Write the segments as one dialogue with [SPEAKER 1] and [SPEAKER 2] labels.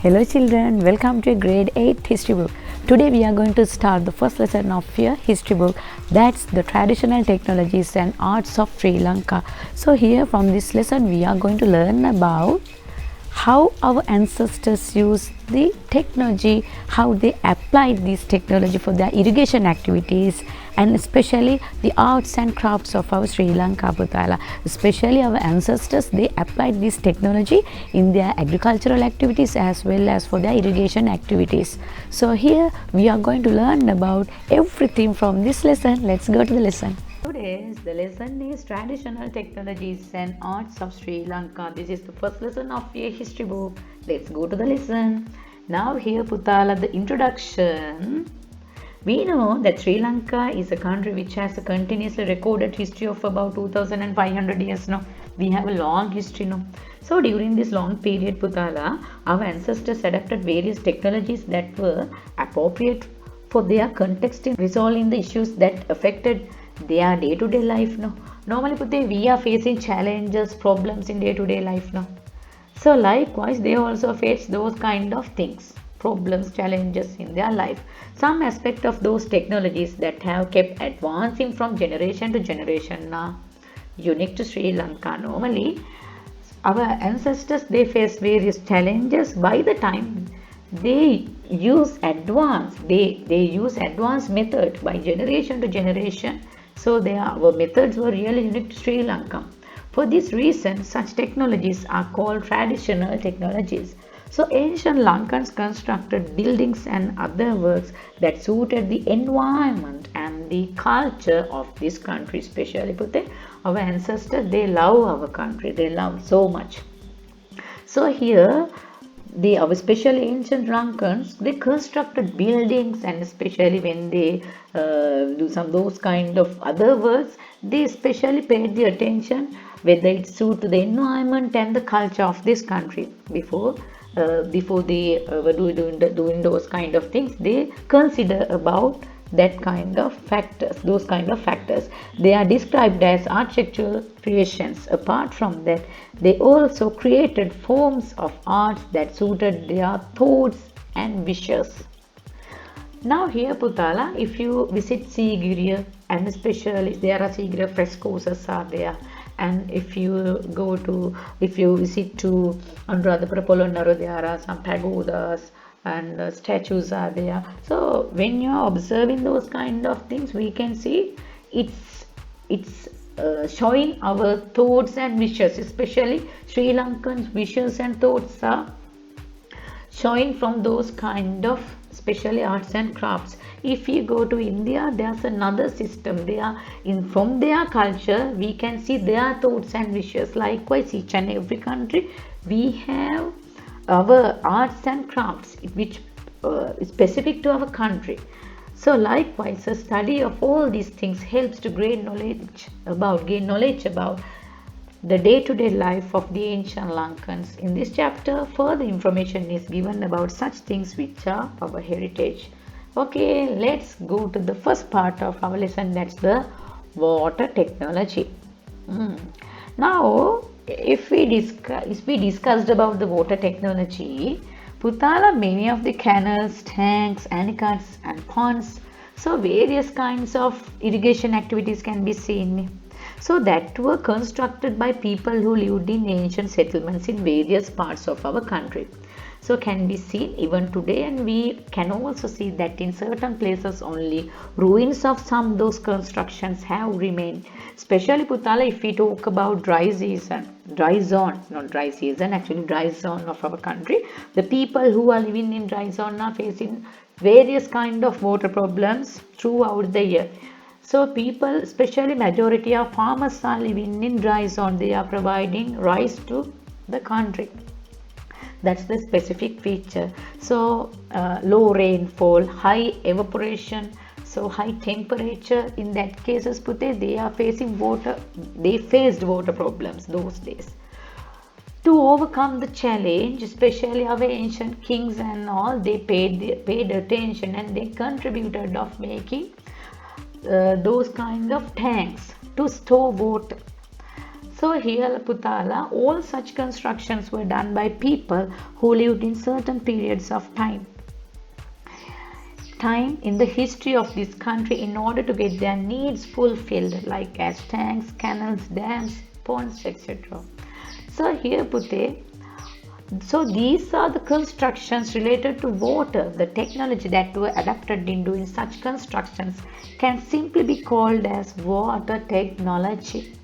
[SPEAKER 1] Hello children, welcome to grade 8 history book. Today we are going to start the first lesson of your history book, that's the traditional technologies and arts of Sri Lanka. So here from this lesson we are going to learn about how our ancestors used the technology, how they applied this technology for their irrigation activities, and especially the arts and crafts of our Sri Lanka Putala. Especially our ancestors, they applied this technology in their agricultural activities as well as for their irrigation activities. So here we are going to learn about everything from this lesson. Let's go to the lesson. Today's the lesson is traditional technologies and arts of Sri Lanka. This is the first lesson of your history book. Let's go to the lesson. Now here Putala, the introduction. We know that Sri Lanka is a country which has a continuously recorded history of about 2500 years now. We have a long history now. So during this long period Putala, our ancestors adapted various technologies that were appropriate for their context in resolving the issues that affected their day-to-day life now. Normally Puthe, we are facing challenges, problems in day-to-day life now. So likewise they also face those kind of things, problems, challenges in their life. Some aspect of those technologies that have kept advancing from generation to generation now unique to Sri Lanka. Normally our ancestors, they face various challenges. By the time they use advanced method by generation to generation. So our methods were really unique to Sri Lanka. For this reason, such technologies are called traditional technologies. So ancient Lankans constructed buildings and other works that suited the environment and the culture of this country. Especially our ancestors, they love our country, they love so much. So here our especially ancient Lankans, they constructed buildings, and especially when they do some those kind of other works, they especially paid the attention whether it suit to the environment and the culture of this country. Before they were doing those kind of things, they consider about that kind of factors, those kind of factors. They are described as architectural creations. Apart from that, they also created forms of arts that suited their thoughts and wishes. Now here Putala, if you visit Sigiriya, and especially there are Sigiriya frescoes are there, and if you visit to Anuradhapura Polonnaru, there are some pagodas and statues are there. So when you are observing those kind of things, we can see it's showing our thoughts and wishes. Especially Sri Lankan wishes and thoughts are showing from those kind of especially arts and crafts. If you go to India, there's another system. From their culture we can see their thoughts and wishes. Likewise, each and every country we have our arts and crafts which is specific to our country. So likewise, a study of all these things helps to gain knowledge about the day-to-day life of the ancient Lankans. In this chapter, further information is given about such things which are our heritage. Okay, let's go to the first part of our lesson, that's the water technology. Now, if we discussed about the water technology, Putala, many of the canals, tanks, aqueducts and ponds, so various kinds of irrigation activities can be seen. So that were constructed by people who lived in ancient settlements in various parts of our country. So can be seen even today, and we can also see that in certain places only ruins of some of those constructions have remained. Especially Putala, if we talk about dry zone of our country, the people who are living in dry zone are facing various kind of water problems throughout the year. So people, especially majority of farmers, are living in dry zone. They are providing rice to the country. That's the specific feature. So low rainfall, high evaporation, so high temperature. In that cases, they are facing they faced water problems those days. To overcome the challenge, especially our ancient kings and all, they paid attention, and they contributed of making those kind of tanks to store water. So here Putala, all such constructions were done by people who lived in certain periods of time in the history of this country in order to get their needs fulfilled, like as tanks, canals, dams, ponds, etc. So here Pute, so these are the constructions related to water. The technology that were adapted in doing such constructions can simply be called as water technology.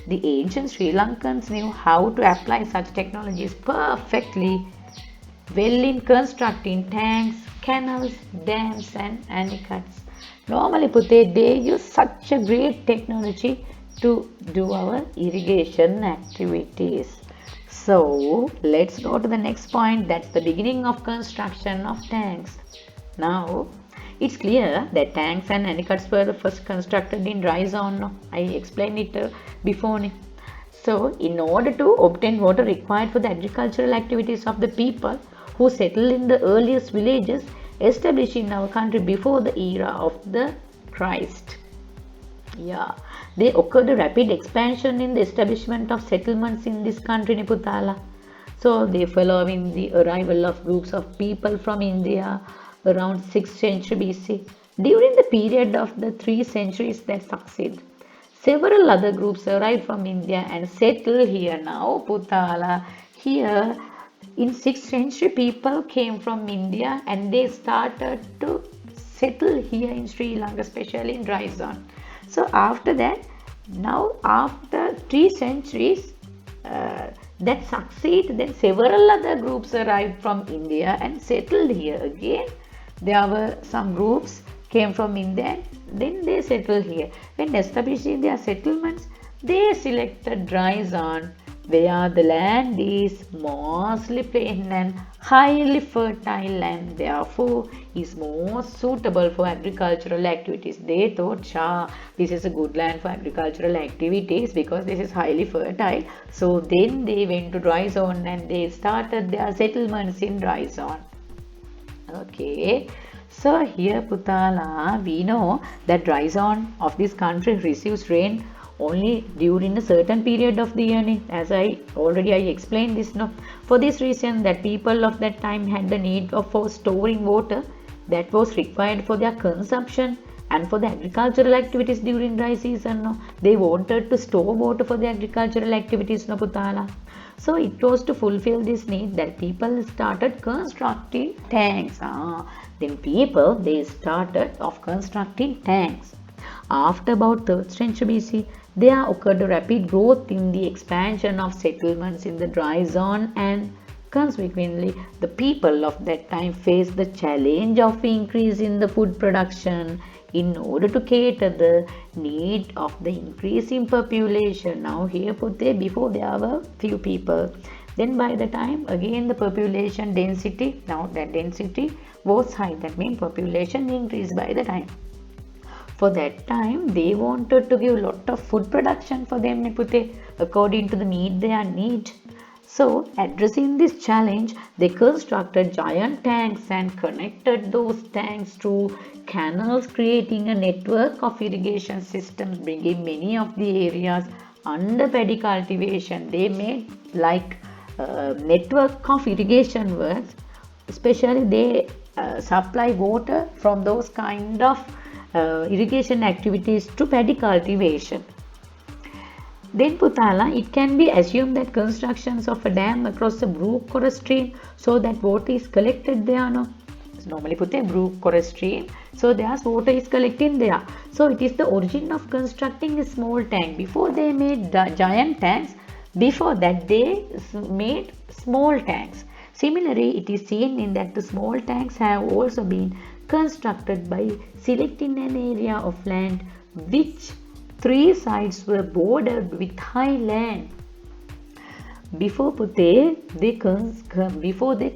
[SPEAKER 1] The ancient Sri Lankans knew how to apply such technologies perfectly well in constructing tanks, canals, dams and aqueducts. Normally Pute, they use such a great technology to do our irrigation activities. So let's go to the next point. That's the beginning of construction of tanks. Now it's clear that tanks and aqueducts were the first constructed in dry zone. I explained it before. So in order to obtain water required for the agricultural activities of the people who settled in the earliest villages established in our country before the era of the Christ. Yeah, they occurred a rapid expansion in the establishment of settlements in this country, Niputala. So they following the arrival of groups of people from India around 6th century BC. During the period of the 3 centuries that succeed, several other groups arrived from India and settled here. Now, Putala, here in 6th century people came from India and they started to settle here in Sri Lanka, especially in dry zone. So after that, now after 3 centuries that succeed, then several other groups arrived from India and settled here again. There were some groups came from India, then they settled here. When establishing their settlements, they selected dry zone where the land is mostly plain and highly fertile and therefore is most suitable for agricultural activities. They thought, this is a good land for agricultural activities because this is highly fertile. So then they went to dry zone and they started their settlements in dry zone. Okay. So here Putala, we know that dry zone of this country receives rain only during a certain period of the year, as I explained this. No, for this reason that people of that time had the need for storing water that was required for their consumption and for the agricultural activities during dry season. No, they wanted to store water for the agricultural activities. No, Putala. So it was to fulfill this need that people started constructing tanks. Then people they started of constructing tanks. After about 3rd century BC, there occurred a rapid growth in the expansion of settlements in the dry zone and consequently the people of that time faced the challenge of increase in the food production in order to cater the need of the increasing population. Now here before there were few people. Then by the time again the population density, now that density was high, that means population increased by the time. For that time, they wanted to give lot of food production for them, according to the their need. So, addressing this challenge, they constructed giant tanks and connected those tanks to canals, creating a network of irrigation systems, bringing many of the areas under paddy cultivation. They made like a network of irrigation works, especially they supply water from those kind of irrigation activities to paddy cultivation. Then Putala, it can be assumed that constructions of a dam across a brook or a stream so that water is collected there. No? Normally put a brook or a stream, so there's water is collected there. So it is the origin of constructing a small tank. Before they made giant tanks, before that they made small tanks. Similarly, it is seen in that the small tanks have also been constructed by selecting an area of land which 3 sides were bordered with high land. Before they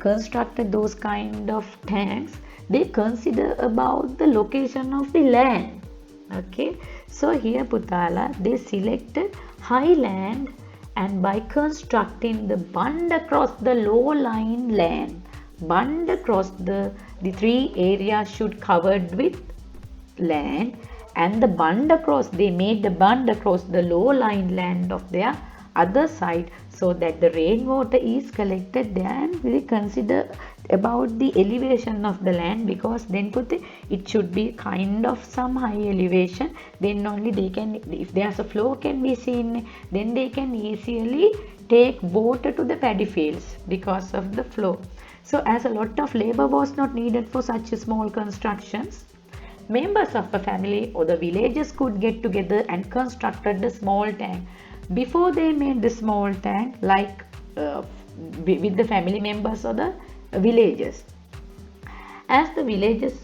[SPEAKER 1] constructed those kind of tanks, they consider about the location of the land. Okay, so here Putala, they selected high land and by constructing the bund across the low-lying land, bund across the 3 areas should covered with land and the bund across, they made the bund across the low-lying land of their other side, so that the rainwater is collected there, and we consider about the elevation of the land, because then it should be kind of some high elevation, then only they can, if there's a flow can be seen, then they can easily take water to the paddy fields because of the flow. So as a lot of labor was not needed for such small constructions, members of a family or the villagers could get together and constructed a small tank. Before they made the small tank, like with the family members or the villagers. As the villages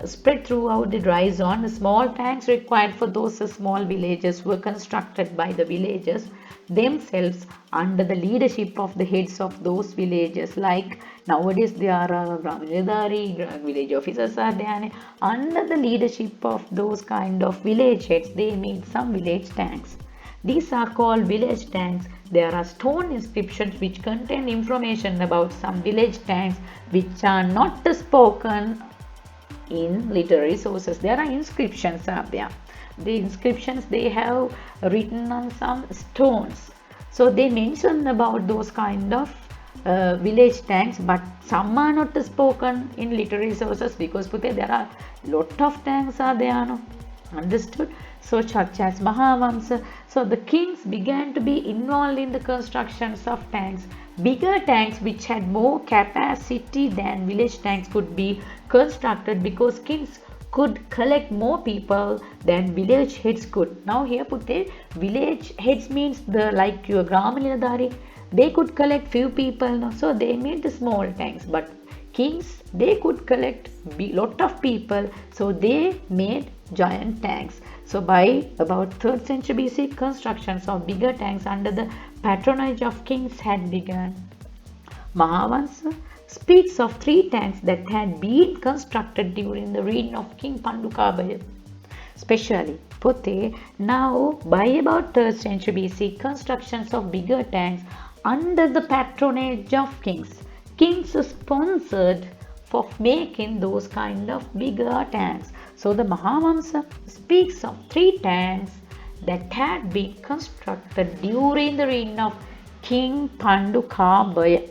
[SPEAKER 1] spread throughout the dry zone, small tanks required for those small villages were constructed by the villagers themselves under the leadership of the heads of those villages. Like nowadays there are village officers are there. Under the leadership of those kind of village heads, they made some village tanks. These are called village tanks. There are stone inscriptions which contain information about some village tanks which are not spoken in literary sources. There are inscriptions up there. The inscriptions they have written on some stones. So they mention about those kind of village tanks, but some are not spoken in literary sources, because there are lot of tanks are there. No? Understood? So such as Mahavamsa. So the kings began to be involved in the constructions of tanks. Bigger tanks which had more capacity than village tanks could be constructed, because kings could collect more people than village heads could. Now here village heads means the like your Gramalinadari, they could collect few people, no? So they made the small tanks, but kings, they could collect lot of people, so they made giant tanks. So by about 3rd century BC, constructions of bigger tanks under the patronage of kings had begun. Mahavansa speaks of 3 tanks that had been constructed during the reign of King Pandukabaya. Especially now by about 3rd century BC, constructions of bigger tanks under the patronage of kings. Kings sponsored for making those kind of bigger tanks. So the Mahavamsa speaks of 3 tanks that had been constructed during the reign of King Pandukabaya.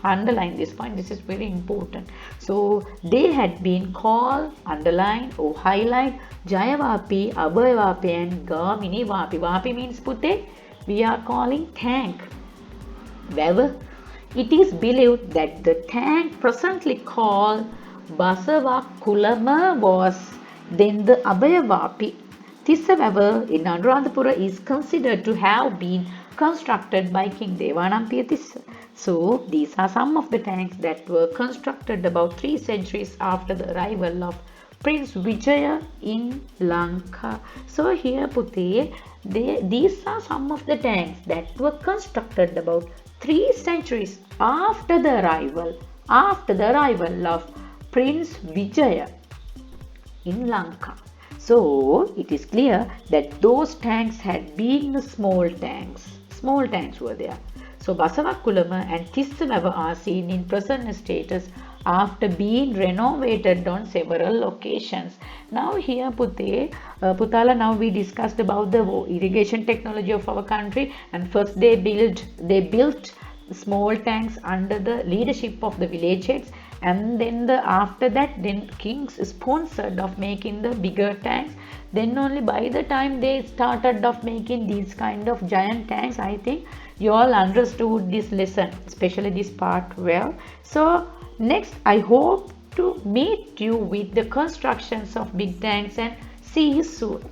[SPEAKER 1] Underline this point, this is very important. So they had been called, underline or highlight, Jayavapi, Abhayavapi and Gamini Vapi. Vapi means we are calling tank. However, it is believed that the tank presently called Basavakulama was then the Abhayavapi. Tissavavar in Anuradhapura is considered to have been constructed by King Devanampiya Tissa. So these are some of the tanks that were constructed about 3 centuries after the arrival of Prince Vijaya in Lanka. So here these are some of the tanks that were constructed about 3 centuries after the arrival of Prince Vijaya in Lanka. So it is clear that those tanks had been small tanks. Small tanks were there. So Basavakulama and Tissavava are seen in present status after being renovated on several occasions. Now here Putala, now we discussed about the irrigation technology of our country, and first they built small tanks under the leadership of the village heads, and then after that kings sponsored of making the bigger tanks. Then only by the time they started of making these kind of giant tanks, I think you all understood this lesson, especially this part well. So next I hope to meet you with the constructions of big tanks, and see you soon.